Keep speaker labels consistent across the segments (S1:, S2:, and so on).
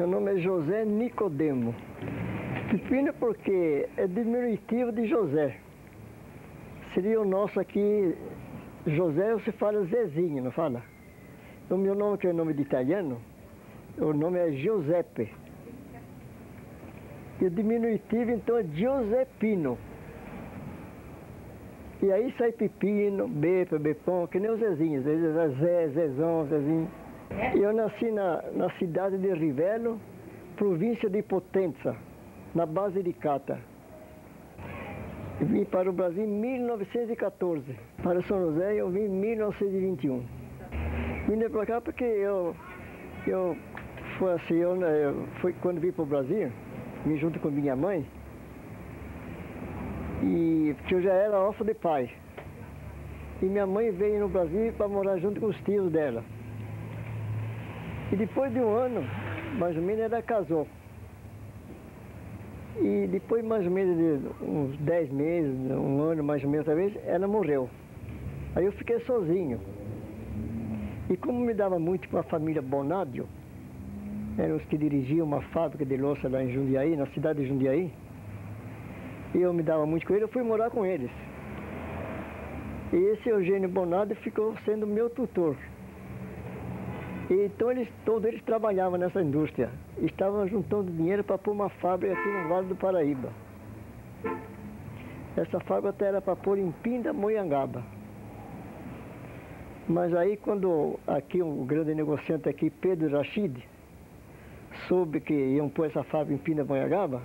S1: Meu nome é José Nicodemo. Pepino porque é diminutivo de José. Seria o nosso aqui, José, você fala Zezinho, não fala? O meu nome, que é nome de italiano, o nome é Giuseppe. E o diminutivo, então, é Giuseppino. E aí sai Pepino, Bepa, Bepão, que nem os Zezinhos. Zé, Zezão, Zezinho. E eu nasci na cidade de Rivelo, província de Potenza, na base de Cata. Eu vim para o Brasil em 1914. Para São José eu vim em 1921. Vim para cá porque foi assim, foi quando vim para o Brasil, vim junto com minha mãe, e porque eu já era órfão de pai. E minha mãe veio no Brasil para morar junto com os tios dela. E depois de um ano, mais ou menos, ela casou. E depois, mais ou menos, de uns 10 meses, um ano mais ou menos, talvez, ela morreu. Aí eu fiquei sozinho. E como me dava muito com a família Bonadio, eram os que dirigiam uma fábrica de louça lá em Jundiaí, na cidade de Jundiaí, e eu me dava muito com eles, eu fui morar com eles. E esse Eugênio Bonadio ficou sendo meu tutor. E então todos eles trabalhavam nessa indústria. Estavam juntando dinheiro para pôr uma fábrica aqui no Vale do Paraíba. Essa fábrica até era para pôr em Pindamonhangaba. Mas aí quando aqui um grande negociante aqui, Pedro Rachid, soube que iam pôr essa fábrica em Pindamonhangaba,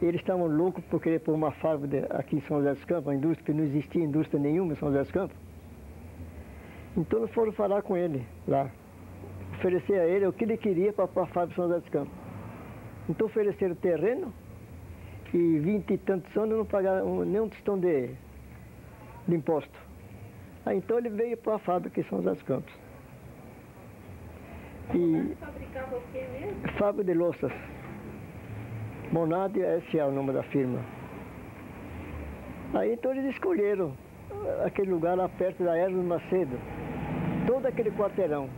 S1: eles estavam loucos por querer pôr uma fábrica aqui em São José dos Campos, uma indústria que não existia indústria nenhuma em São José dos Campos. Então eles foram falar com ele lá. Oferecer a ele o que ele queria para a fábrica de São José dos Campos. Então ofereceram terreno e 20 e tantos anos não pagaram nem um tostão de imposto. Aí então ele veio para a fábrica de São José dos Campos. E
S2: fabricava o que mesmo?
S1: Fábrica de louças. Bonadio S.A. é o nome da firma. Aí então eles escolheram aquele lugar lá perto da Hermes Macedo. Todo aquele quarteirão.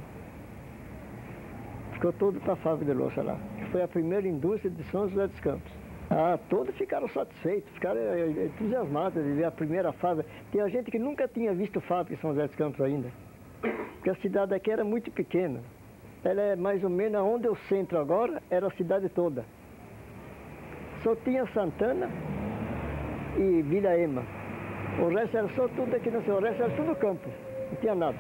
S1: Ficou todo para a fábrica de louça lá. Foi a primeira indústria de São José dos Campos. Todos ficaram satisfeitos, ficaram entusiasmados de ver a primeira fábrica. Tinha gente que nunca tinha visto fábrica em São José dos Campos ainda. Porque a cidade aqui era muito pequena. Ela é mais ou menos onde eu centro agora, era a cidade toda. Só tinha Santana e Vila Ema. O resto era só tudo aqui, o resto era tudo campo, não tinha nada.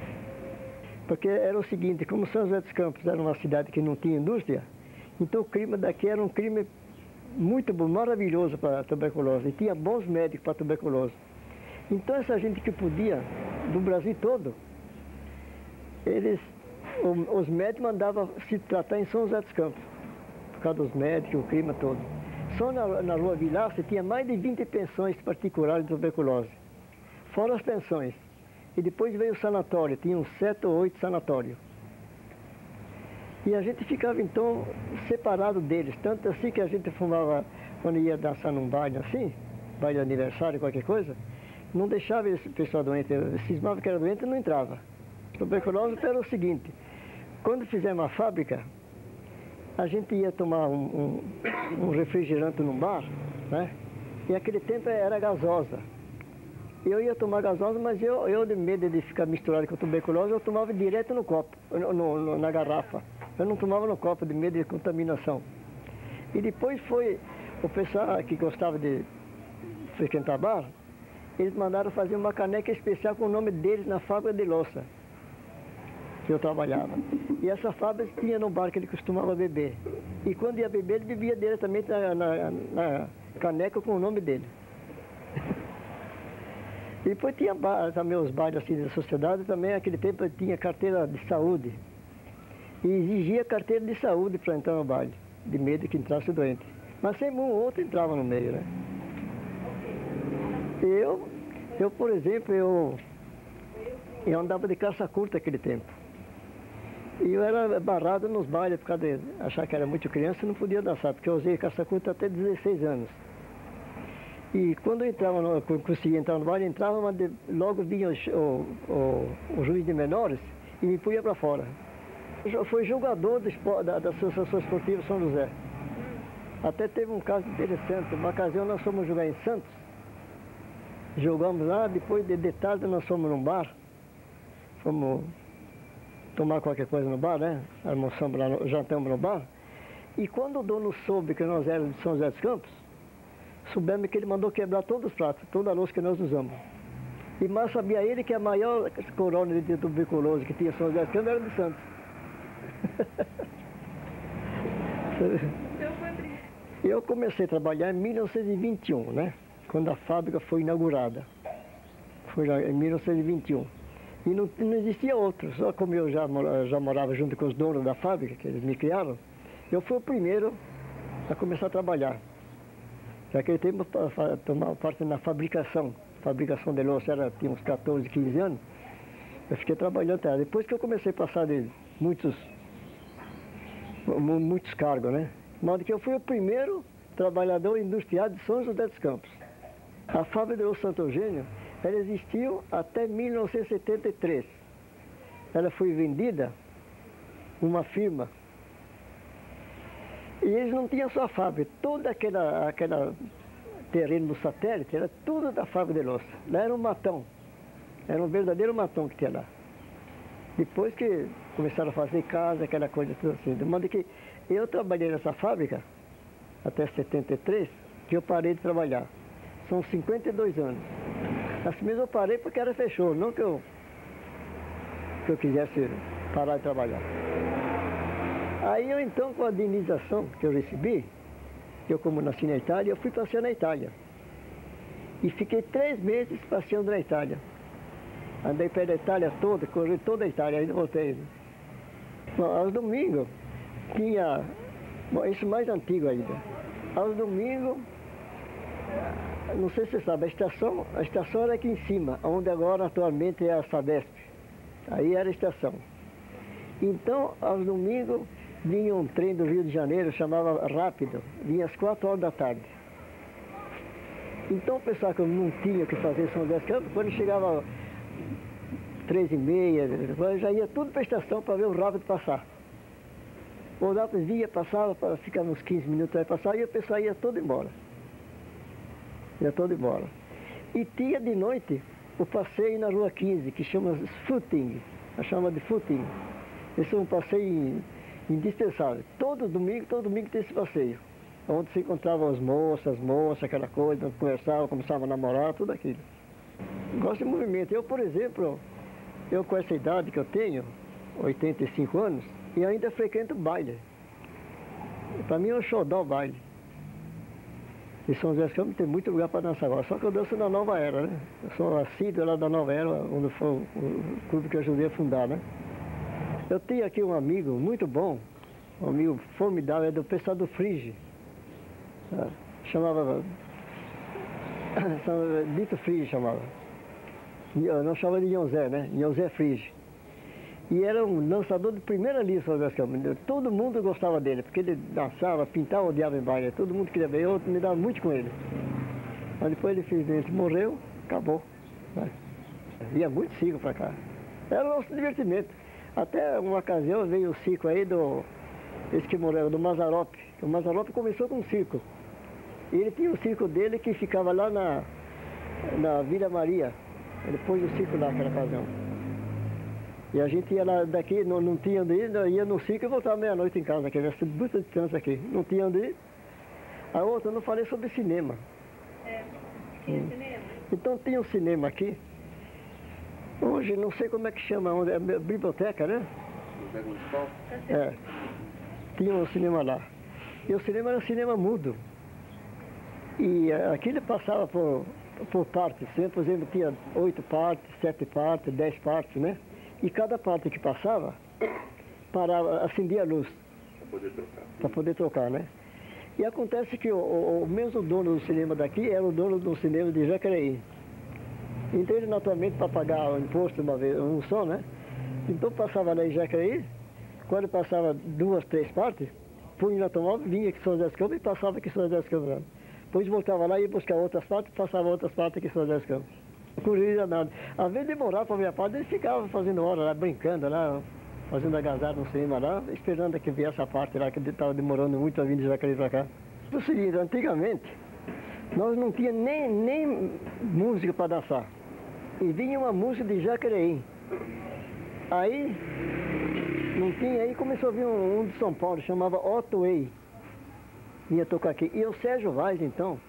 S1: Porque era o seguinte, como São José dos Campos era uma cidade que não tinha indústria, então o clima daqui era um clima muito bom, maravilhoso para a tuberculose, e tinha bons médicos para a tuberculose. Então essa gente que podia, do Brasil todo, os médicos mandavam se tratar em São José dos Campos, por causa dos médicos, o clima todo. Só na Rua Vilaça tinha mais de 20 pensões particulares de tuberculose, fora as pensões. E depois veio o sanatório, tinha uns 7 ou 8 sanatórios. E a gente ficava então separado deles, tanto assim que a gente fumava, quando ia dançar num baile assim, baile de aniversário, qualquer coisa, não deixava esse pessoal doente, cismava que era doente e não entrava. Tuberculose era o seguinte, quando fizemos a fábrica, a gente ia tomar um refrigerante num bar, né? E naquele tempo era gasosa. Eu ia tomar gasosa, mas eu de medo de ficar misturado com tuberculose, eu tomava direto no copo, na garrafa. Eu não tomava no copo de medo de contaminação. E depois foi o pessoal que gostava de frequentar bar, eles mandaram fazer uma caneca especial com o nome deles na fábrica de louça que eu trabalhava. E essa fábrica tinha no bar que ele costumava beber. E quando ia beber, ele bebia diretamente na caneca com o nome dele. E depois tinha também os bares assim da sociedade, também naquele tempo tinha carteira de saúde. E exigia carteira de saúde para entrar no baile, de medo que entrasse doente. Mas sempre um ou outro entrava no meio, né? Eu por exemplo, eu andava de calça curta naquele tempo. E eu era barrado nos bailes por causa de achar que era muito criança e não podia dançar, porque eu usei calça curta até 16 anos. E quando eu entrava, conseguia entrar no baile, entrava, mas logo vinha o juiz de menores e me punha para fora. Foi jogador da Associação Esportiva São José. Até teve um caso interessante. Uma ocasião nós fomos jogar em Santos. Jogamos lá, depois de tarde nós fomos num bar. Fomos tomar qualquer coisa no bar, né? Almoçamos lá, jantamos no bar. E quando o dono soube que nós éramos de São José dos Campos, soubemos que ele mandou quebrar todos os pratos, toda a louça que nós usamos. E mais sabia ele que a maior colônia de tuberculose que tinha São José dos Campos era de Santos. Eu comecei a trabalhar em 1921, né? Quando a fábrica foi inaugurada. Foi em 1921. E não existia outro, só como eu já morava junto com os donos da fábrica, que eles me criaram, eu fui o primeiro a começar a trabalhar. Naquele tempo, eu tomava parte na fabricação de louça, tinha uns 14, 15 anos, eu fiquei trabalhando até. Depois que eu comecei a passar de muitos cargos, né? De modo que eu fui o primeiro trabalhador industrial de São José dos Campos. A fábrica de louça Santo Eugênio, ela existiu até 1973. Ela foi vendida uma firma. E eles não tinham só a fábrica, todo aquele terreno do satélite era tudo da fábrica de louça. Lá era um matão, era um verdadeiro matão que tinha lá. Depois que começaram a fazer casa, aquela coisa tudo assim. De modo que eu trabalhei nessa fábrica até 73, que eu parei de trabalhar. São 52 anos. Assim mesmo eu parei porque ela fechou, não que eu quisesse parar de trabalhar. Aí eu então, com a indenização que eu recebi, eu como nasci na Itália, eu fui passear na Itália. E fiquei 3 meses passeando na Itália. Andei pela Itália toda, corri toda a Itália, ainda voltei. Bom, aos domingos tinha, bom, isso mais antigo ainda. Aos domingos, não sei se você sabe, a estação era aqui em cima, onde agora atualmente é a Sabesp. Aí era a estação. Então, aos domingos, vinha um trem do Rio de Janeiro, chamava Rápido, vinha às 4 horas da tarde. Então o pessoal que não tinha o que fazer em São José dos Campos, quando chegava 3h30, já ia tudo para a estação para ver o Rápido passar. O Rápido vinha, passava, ficava uns 15 minutos aí passar, e o pessoal ia todo embora. Ia todo embora. E tinha de noite o passeio na Rua 15, que chama footing, a chama de footing. Esse é um passeio indispensável. Todo domingo tem esse passeio. Onde se encontravam as moças, aquela coisa, conversavam, começavam a namorar, tudo aquilo. Gosto de movimento. Eu, por exemplo, eu com essa idade que eu tenho, 85 anos, e ainda frequento baile. Para mim é um xodó o baile. E São José dos Campos tem muito lugar para dançar agora. Só que eu danço na Nova Era, né? Eu sou assíduo lá da Nova Era, onde foi o clube que eu ajudei a fundar, né? Eu tenho aqui um amigo muito bom, um amigo formidável, é do pessoal do Frige. Chamava Dito Frige chamava. Não chamava de Nhonzé, né? Nhonzé Frige. E era um dançador de primeira linha, São José dos Campos. Todo mundo gostava dele, porque ele dançava, pintava o diabo em baile. Todo mundo queria ver, eu me dava muito com ele. Mas depois ele morreu, acabou. Né? Ia muito circo para cá. Era o nosso divertimento. Até uma ocasião veio o circo aí esse que morreu, do Mazzaropi. O Mazzaropi começou com um circo. E ele tinha o circo dele que ficava lá na Vila Maria. Ele pôs o circo lá naquela ocasião. E a gente ia lá daqui, não tinha onde ir, ia no circo e voltava meia-noite em casa, que era muita distância aqui. Não tinha onde ir. A outra, eu não falei sobre cinema.
S2: Tinha cinema?
S1: Então tinha um cinema aqui. Hoje, não sei como é que chama, onde é biblioteca, né?
S3: Biblioteca Municipal?
S1: É. Tinha um cinema lá. E o cinema era um cinema mudo. E aqui ele passava por partes. Por exemplo, tinha 8 partes, 7 partes, 10 partes, né? E cada parte que passava, parava, acendia a luz. Para poder trocar, né? E acontece que o mesmo dono do cinema daqui era o dono do cinema de Jacareí. Então ele naturalmente, para pagar o imposto uma vez, um só, né? Então passava lá em Jacareí, quando passava 2, 3 partes, punha no automóvel, vinha aqui em São José dos Campos e passava aqui em São José dos Campos. Depois voltava lá e ia buscar outras partes, passava outras partes aqui em São José dos Campos. Corrida nada. Às vezes demorava para minha parte, eles ficavam fazendo hora lá, brincando lá. fazendo agasalho no cinema lá, esperando que viesse a parte lá, que estava demorando muito a vir de Jacareí para cá. O seguinte, antigamente, nós não tínhamos nem música para dançar. E vinha uma música de Jacareí. Aí, não tinha, aí começou a vir um de São Paulo, chamava Otto Way. Vinha tocar aqui. E o Sérgio Vaz, então,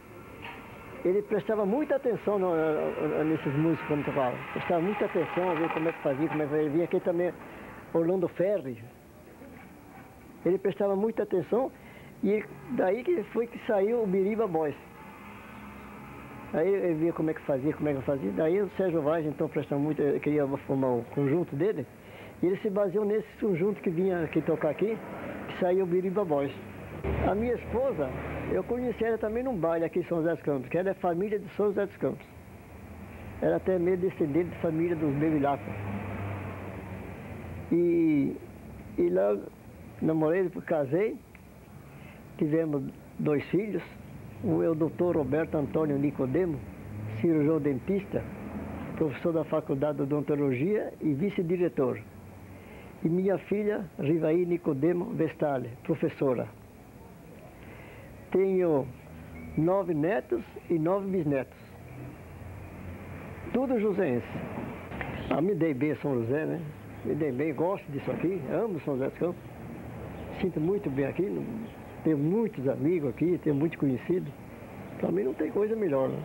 S1: ele prestava muita atenção nesses músicos, como tu fala. Prestava muita atenção, a ver como é que fazia, como é que fazia. Vinha aqui também Orlando Ferri. Ele prestava muita atenção e daí que foi que saiu o Biriba Boys. Aí ele via como é que fazia. Daí o Sérgio Vaz, então, prestava muito, queria formar o conjunto dele. E ele se baseou nesse conjunto que vinha aqui tocar aqui, que saiu o Biriba Boys. A minha esposa, eu conheci ela também num baile aqui em São José dos Campos, que ela é família de São José dos Campos. Ela até é meio descendente de família dos Bevilacqua. E lá namorei, casei, tivemos 2 filhos. Um é o doutor Roberto Antônio Nicodemo, cirurgião dentista, professor da Faculdade de Odontologia e vice-diretor. E minha filha, Rivaí Nicodemo Vestale, professora. Tenho 9 netos e 9 bisnetos. Tudo joseense. Me dei bem em São José, né? Me dei bem, gosto disso aqui, amo São José dos Campos. Sinto muito bem aqui, tenho muitos amigos aqui, tenho muito conhecido. Para mim não tem coisa melhor, né?